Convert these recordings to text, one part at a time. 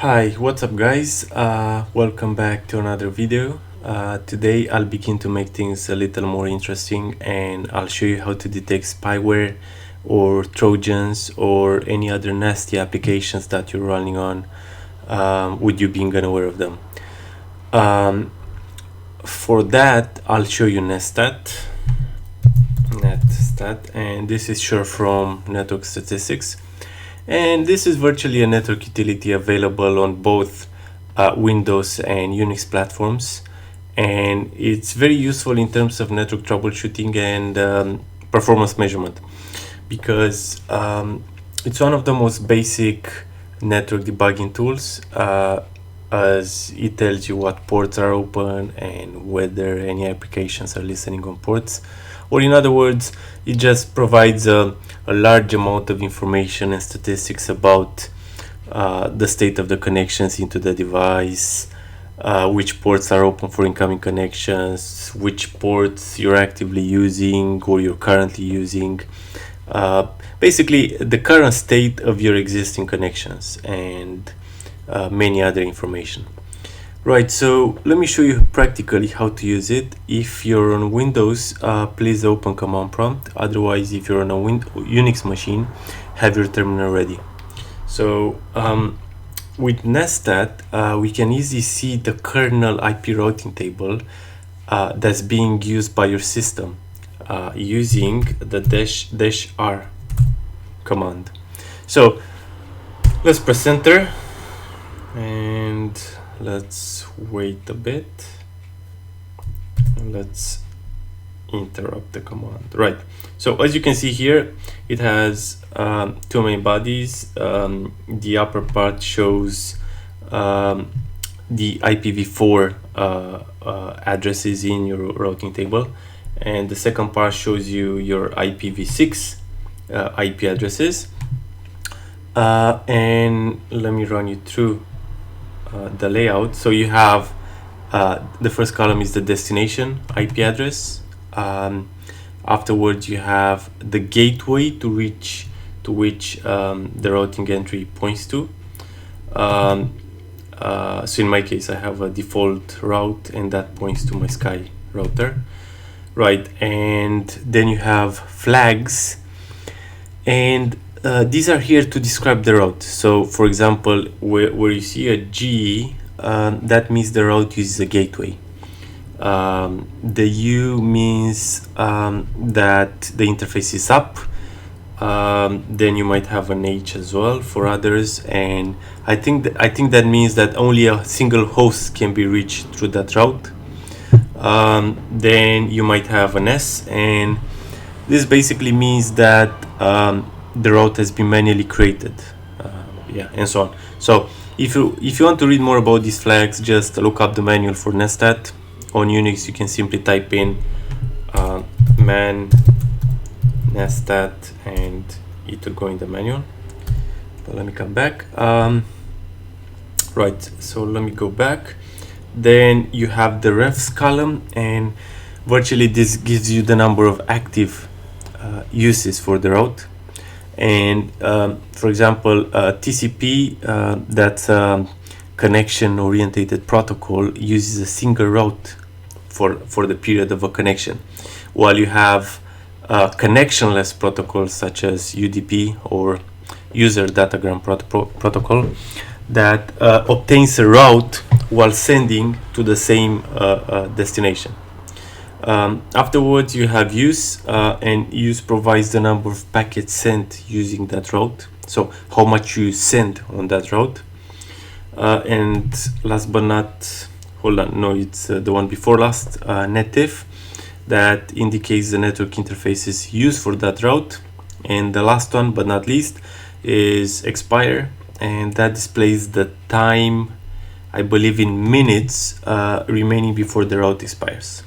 Hi, what's up guys? Welcome back to another video. Today I'll begin to make things a little more interesting and I'll show you how to detect spyware or Trojans or any other nasty applications that you're running on with you being unaware of them. For that, I'll show you Netstat, and this is short from Network Statistics. And this is virtually a network utility available on both Windows and Unix platforms. And it's very useful in terms of network troubleshooting and performance measurement because it's one of the most basic network debugging tools as it tells you what ports are open and whether any applications are listening on ports. Or in other words, it just provides a large amount of information and statistics about the state of the connections into the device, which ports are open for incoming connections, which ports you're actively using or you're currently using. Basically, the current state of your existing connections and many other information. Right, so let me show you practically how to use it. If you're on Windows, please open command prompt. Otherwise, if you're on a Unix machine, have your terminal ready. So with Netstat, we can easily see the kernel IP routing table that's being used by your system using the -r command. So let's press enter and let's wait a bit. Let's interrupt the command. Right, so as you can see here, it has two main bodies. The upper part shows the IPv4 addresses in your routing table, and the second part shows you your IPv6 IP addresses. And let me run you through the layout. So you have the first column is the destination IP address. Afterwards, you have the gateway to which the routing entry points to. So in my case, I have a default route, and that points to my Sky router, right? And then you have flags, and these are here to describe the route. So for example, where you see a G, that means the route uses a gateway. The U means that the interface is up. Then you might have an H as well for others, and I think that means that only a single host can be reached through that route. Then you might have an S, and this basically means that the route has been manually created, and so on. So if you want to read more about these flags, just look up the manual for Netstat. On Unix, you can simply type in man Netstat and it will go in the manual. But let me come back. Right, so let me go back. Then you have the refs column, and virtually this gives you the number of active uses for the route. And for example, TCP, that's connection oriented protocol, uses a single route for the period of a connection, while you have connectionless protocols such as UDP or user datagram protocol that obtains a route while sending to the same destination. Afterwards, you have use, and use provides the number of packets sent using that route, so how much you send on that route. And last but not, it's the one before last, nettif, that indicates the network interfaces used for that route. And the last one but not least is expire, and that displays the time, I believe in minutes, remaining before the route expires.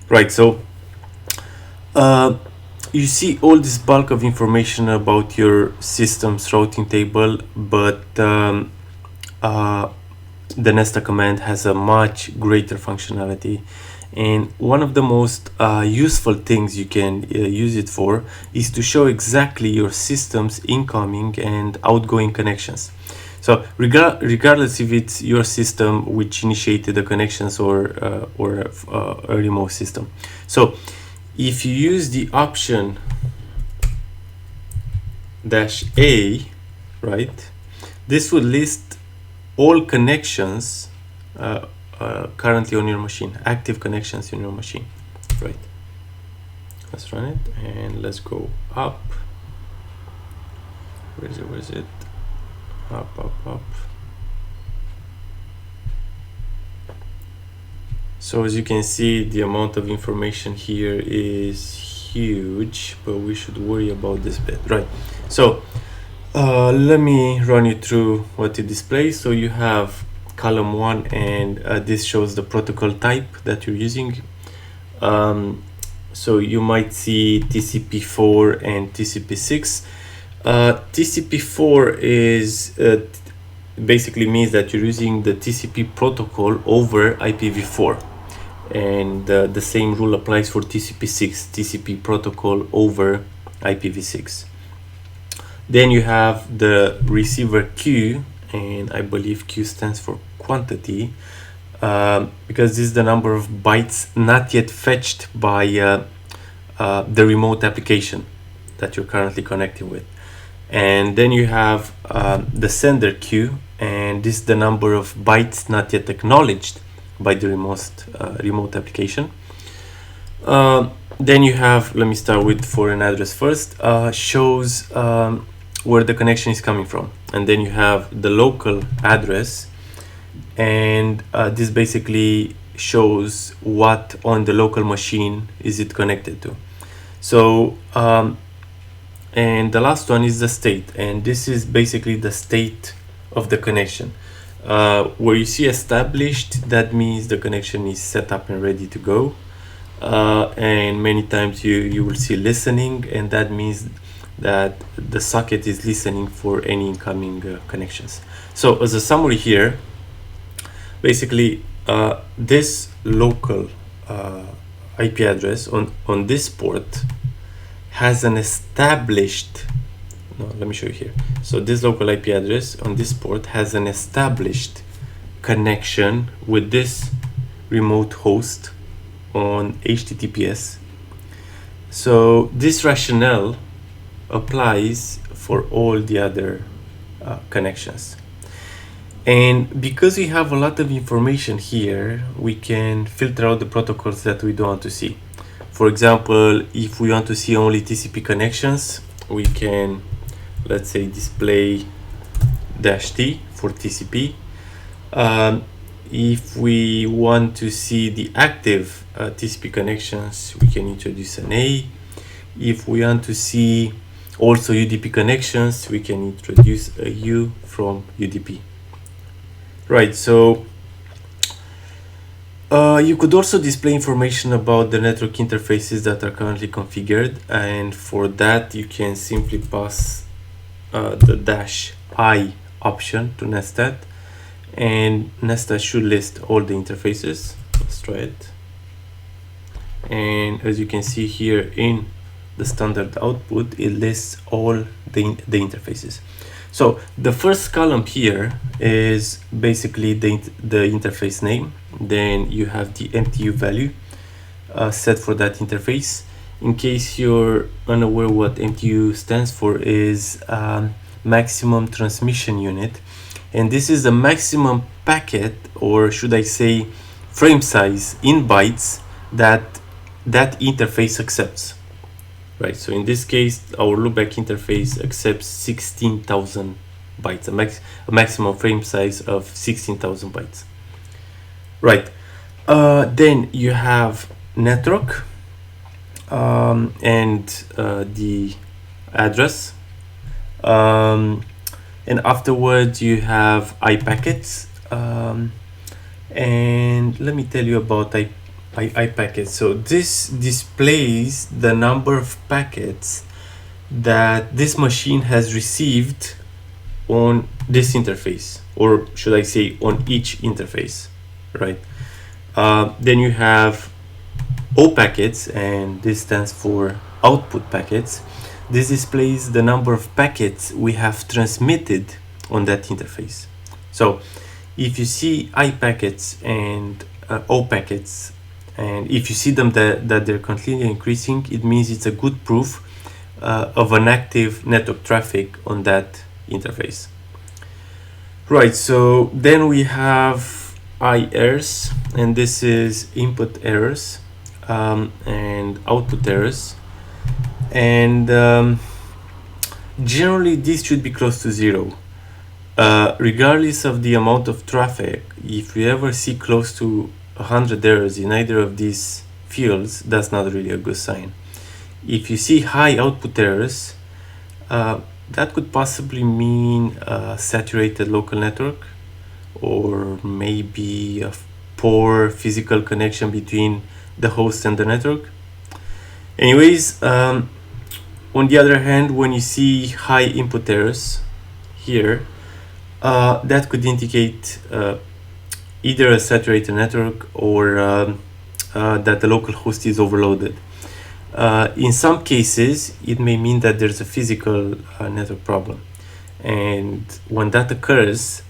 Right, so you see all this bulk of information about your system's routing table, but the Netstat command has a much greater functionality, and one of the most useful things you can use it for is to show exactly your system's incoming and outgoing connections. So regardless if it's your system which initiated the connections or a remote system. So if you use the option -A, right, this would list all connections currently on your machine, active connections in your machine, right? Let's run it and let's go up. Where is it? Up. So as you can see, the amount of information here is huge, but we should worry about this bit, right? So let me run you through what it displays. So you have column 1, and this shows the protocol type that you're using. So you might see TCP4 and TCP6. TCP4 is basically means that you're using the TCP protocol over IPv4, and the same rule applies for TCP6, TCP protocol over IPv6. Then you have the receiver Q, and I believe Q stands for quantity, because this is the number of bytes not yet fetched by the remote application that you're currently connecting with. And then you have the sender Q, and this is the number of bytes not yet acknowledged by the remote application. Then you have, let me start with foreign address first, shows where the connection is coming from. And then you have the local address, and this basically shows what on the local machine is it connected to. So and the last one is the state, and this is basically the state of the connection. Where you see established, that means the connection is set up and ready to go. And many times you will see listening, and that means that the socket is listening for any incoming connections. So as a summary here, basically this local IP address on this port has an established, let me show you here. So this local IP address on this port has an established connection with this remote host on HTTPS. So this rationale applies for all the other connections. And because we have a lot of information here, we can filter out the protocols that we don't want to see. For example, if we want to see only TCP connections, we can, let's say, display -T for TCP. If we want to see the active TCP connections, we can introduce an A. If we want to see also UDP connections, we can introduce a U from UDP. Right, so you could also display information about the network interfaces that are currently configured, and for that you can simply pass the -I option to Netstat, and Netstat should list all the interfaces. Let's try it. And as you can see here in the standard output, it lists all the interfaces. So the first column here is basically the interface name. Then you have the MTU value set for that interface. In case you're unaware what MTU stands for, is maximum transmission unit, and this is the maximum packet, or should I say frame size in bytes, that interface accepts. Right, so in this case, our loopback interface accepts 16,000 bytes, a maximum frame size of 16,000 bytes. Right, then you have network and the address, and afterwards you have I packets, and let me tell you about I packets. So this displays the number of packets that this machine has received on this interface, or should I say on each interface, right? Then you have O packets, and this stands for output packets. This displays the number of packets we have transmitted on that interface. So if you see I packets and O packets, and if you see them that they're continually increasing, it means it's a good proof of an active network traffic on that interface. Right, so then we have I errors, and this is input errors and output errors, and generally this should be close to zero. Regardless of the amount of traffic, if you ever see close to 100 errors in either of these fields, that's not really a good sign. If you see high output errors, that could possibly mean a saturated local network, or maybe a poor physical connection between the host and the network. Anyways, on the other hand, when you see high input errors here, that could indicate either a saturated network or that the local host is overloaded. In some cases, it may mean that there's a physical network problem. And when that occurs,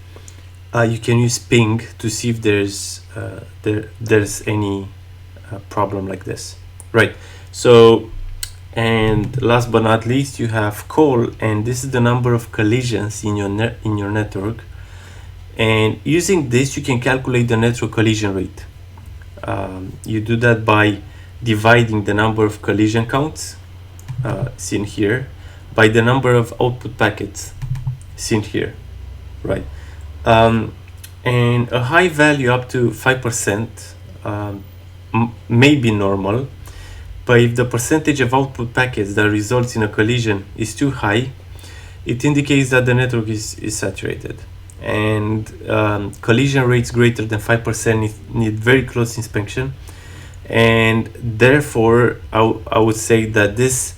you can use ping to see if there's any problem like this. Right. So, and last but not least, you have call, and this is the number of collisions in your network. And using this, you can calculate the network collision rate. You do that by dividing the number of collision counts, seen here, by the number of output packets, seen here, right? And a high value up to 5% may be normal, but if the percentage of output packets that results in a collision is too high, it indicates that the network is saturated. And collision rates greater than 5% need very close inspection, and therefore I would say that this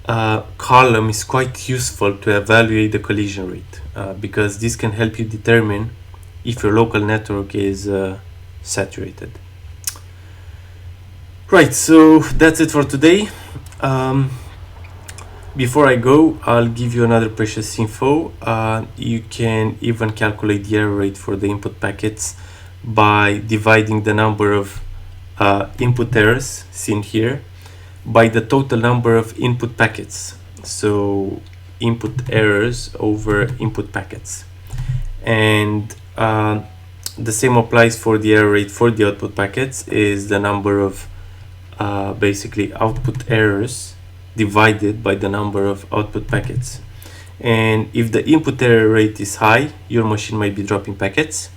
column is quite useful to evaluate the collision rate, because this can help you determine if your local network is saturated. Right, so that's it for today. Before I go, I'll give you another precious info. You can even calculate the error rate for the input packets by dividing the number of input errors, seen here, by the total number of input packets. So input errors over input packets. And the same applies for the error rate for the output packets, is the number of basically output errors divided by the number of output packets. And if the input error rate is high, your machine might be dropping packets.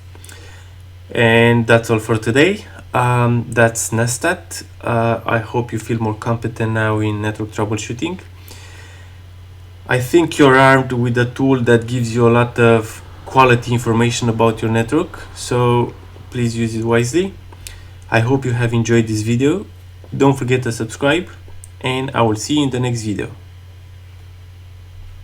And that's all for today. That's Netstat. I hope you feel more competent now in network troubleshooting. I think you're armed with a tool that gives you a lot of quality information about your network, so please use it wisely. I hope you have enjoyed this video. Don't forget to subscribe, and I will see you in the next video.